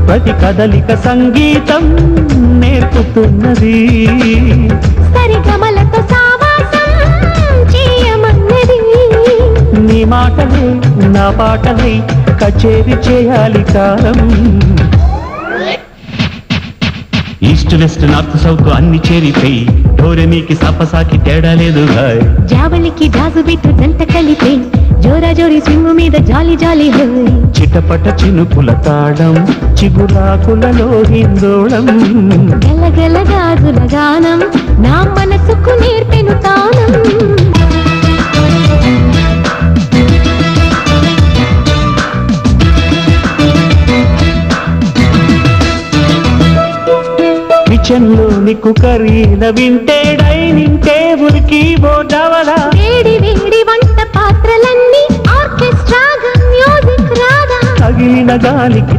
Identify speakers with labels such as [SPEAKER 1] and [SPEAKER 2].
[SPEAKER 1] ప్రతి కదలిక సంగీతం నేర్పుతున్నది.
[SPEAKER 2] సరిగమలతో సావాసం చేయమన్నది.
[SPEAKER 1] నీ మాటలే నా పాటలై కచేరి చేయాలి కాలం. ఈస్ట్ వెస్ట్ నార్త్ సౌత్ అన్ని చేరిపోయి ఢోరెమీకి సాపసాకి తేడా లేదు.
[SPEAKER 2] జావళికి జాజు బిట్టు జంట కలిపే జోరా జోరి స్వింగు మీద జాలి జాలి హోయ్.
[SPEAKER 1] చిటపట చినుకుల తాళం చిగురాకులలో హిందోళం.
[SPEAKER 2] గలగల గాజుల గానం నా మనసుకు నేర్పెను తానం.
[SPEAKER 1] కిచెన్లోని కుకరీల వింటే డైనింగ్ టేబుల్ కి బోర్డవలా.
[SPEAKER 2] వేడి వేడి వంట పాత్రలన్నీ ఆర్కెస్ట్రాగా మ్యూజిక్ రాగా.
[SPEAKER 1] తగిలిన గాలికి